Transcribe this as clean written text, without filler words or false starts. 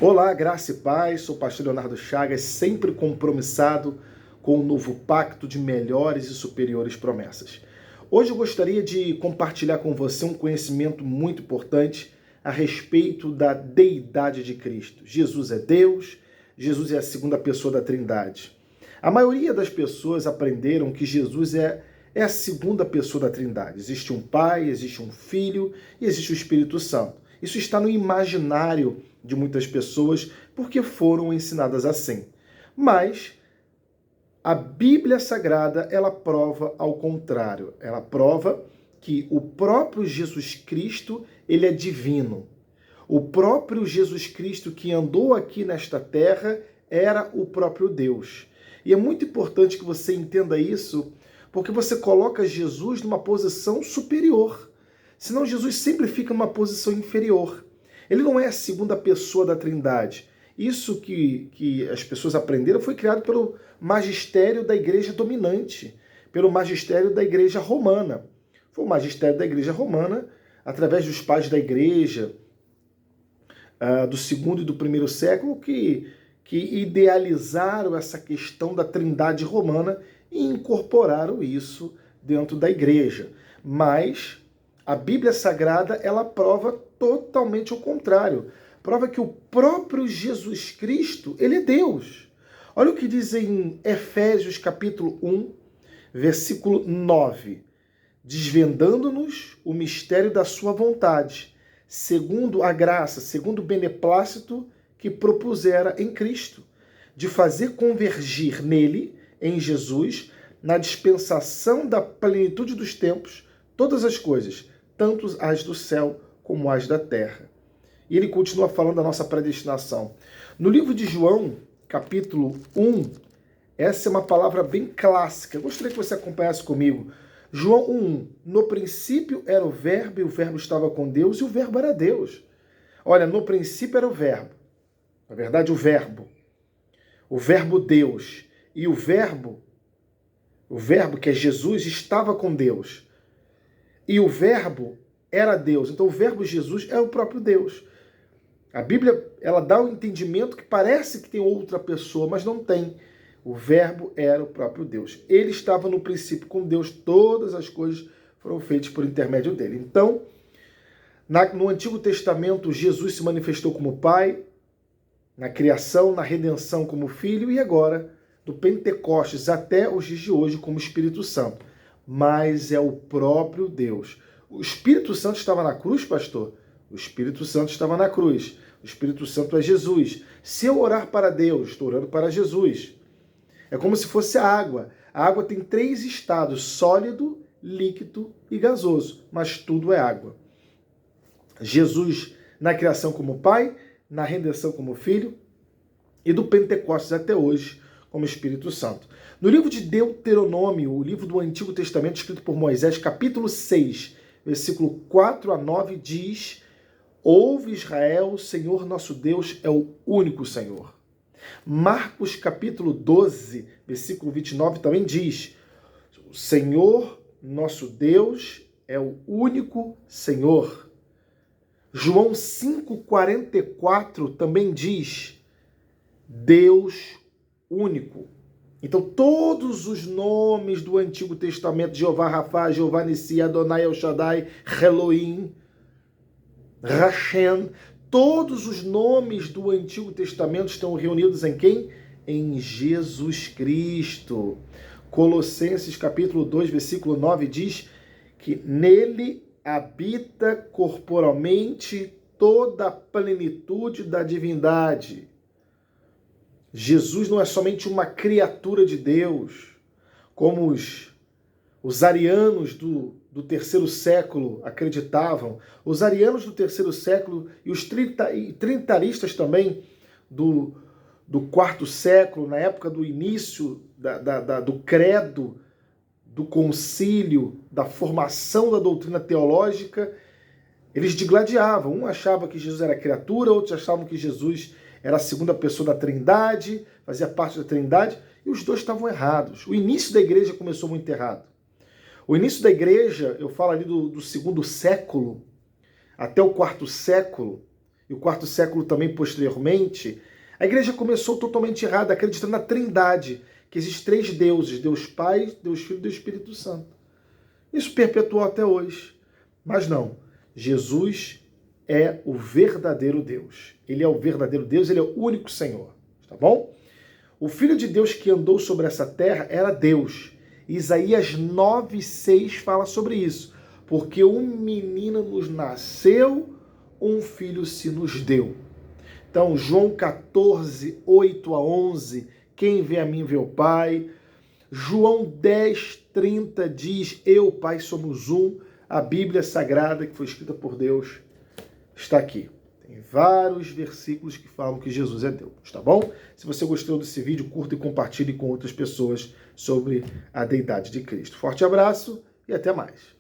Olá, graça e paz, sou o pastor Leonardo Chagas, sempre compromissado com o novo pacto de melhores e superiores promessas. Hoje eu gostaria de compartilhar com você um conhecimento muito importante a respeito da deidade de Cristo. Jesus é Deus, Jesus é a segunda pessoa da Trindade. A maioria das pessoas aprenderam que Jesus é a segunda pessoa da Trindade. Existe um Pai, existe um Filho e existe o Espírito Santo. Isso está no imaginário de muitas pessoas porque foram ensinadas assim. Mas a Bíblia Sagrada, ela prova ao contrário. Ela prova que o próprio Jesus Cristo, ele é divino. O próprio Jesus Cristo que andou aqui nesta terra era o próprio Deus. E é muito importante que você entenda isso, porque você coloca Jesus numa posição superior. Senão Jesus sempre fica numa posição inferior. Ele não é a segunda pessoa da Trindade. Isso que as pessoas aprenderam foi criado pelo magistério da igreja dominante, pelo magistério da igreja romana. Foi o magistério da igreja romana, através dos pais da igreja, do segundo e do primeiro século, que idealizaram essa questão da Trindade romana e incorporaram isso dentro da igreja. Mas a Bíblia Sagrada, ela prova totalmente o contrário. Prova que o próprio Jesus Cristo, ele é Deus. Olha o que diz em Efésios capítulo 1, versículo 9. Desvendando-nos o mistério da sua vontade, segundo a graça, segundo o beneplácito que propusera em Cristo, de fazer convergir nele, em Jesus, na dispensação da plenitude dos tempos, todas as coisas, tanto as do céu como as da terra. E ele continua falando da nossa predestinação. No livro de João, capítulo 1, essa é uma palavra bem clássica. Eu gostaria que você acompanhasse comigo. João 1, no princípio era o verbo, e o verbo estava com Deus, e o verbo era Deus. Olha, no princípio era o verbo. Na verdade, o verbo Deus. E o verbo que é Jesus, estava com Deus. E o verbo era Deus. Então o verbo Jesus é o próprio Deus. A Bíblia, ela dá o entendimento que parece que tem outra pessoa, mas não tem. O verbo era o próprio Deus. Ele estava no princípio com Deus, todas as coisas foram feitas por intermédio dele. Então, no Antigo Testamento, Jesus se manifestou como Pai, na criação, na redenção como Filho, e agora, do Pentecostes até os dias de hoje, como Espírito Santo. Mas é o próprio Deus. O Espírito Santo estava na cruz, pastor? O Espírito Santo estava na cruz. O Espírito Santo é Jesus. Se eu orar para Deus, estou orando para Jesus. É como se fosse a água. A água tem 3 estados: sólido, líquido e gasoso. Mas tudo é água. Jesus na criação como Pai, na redenção como Filho, e do Pentecostes até hoje como Espírito Santo. No livro de Deuteronômio, o livro do Antigo Testamento, escrito por Moisés, capítulo 6, versículo 4 a 9, diz: Ouve Israel, o Senhor nosso Deus é o único Senhor. Marcos capítulo 12, versículo 29 também diz: O Senhor nosso Deus é o único Senhor. João 5,44 também diz: Deus único. Então todos os nomes do Antigo Testamento, Jeová Rafá, Jeová Nissi, Adonai El Shaddai, Elohim, Hashem, todos os nomes do Antigo Testamento estão reunidos em quem? Em Jesus Cristo. Colossenses capítulo 2, versículo 9 diz que nele habita corporalmente toda a plenitude da divindade. Jesus não é somente uma criatura de Deus, como os arianos do terceiro século acreditavam. Os arianos do terceiro século e os trinitaristas também do quarto século, na época do início do credo, do concílio, da formação da doutrina teológica, eles digladiavam. Um achava que Jesus era criatura, outros achavam que Jesus era a segunda pessoa da Trindade, fazia parte da Trindade, e os dois estavam errados. O início da igreja começou muito errado. O início da igreja, eu falo ali do segundo século até o quarto século, e o quarto século também posteriormente, a igreja começou totalmente errada, acreditando na Trindade, que existem 3 deuses, Deus Pai, Deus Filho e Deus Espírito Santo. Isso perpetuou até hoje. Mas não, Jesus é o verdadeiro Deus. Ele é o verdadeiro Deus, ele é o único Senhor. Tá bom? O Filho de Deus que andou sobre essa terra era Deus. Isaías 9:6 fala sobre isso. Porque um menino nos nasceu, um filho se nos deu. Então, João 14:8-11, quem vê a mim vê o Pai. João 10:30 diz, eu, Pai, somos um. A Bíblia Sagrada, que foi escrita por Deus, está aqui. Tem vários versículos que falam que Jesus é Deus, tá bom? Se você gostou desse vídeo, curta e compartilhe com outras pessoas sobre a deidade de Cristo. Forte abraço e até mais.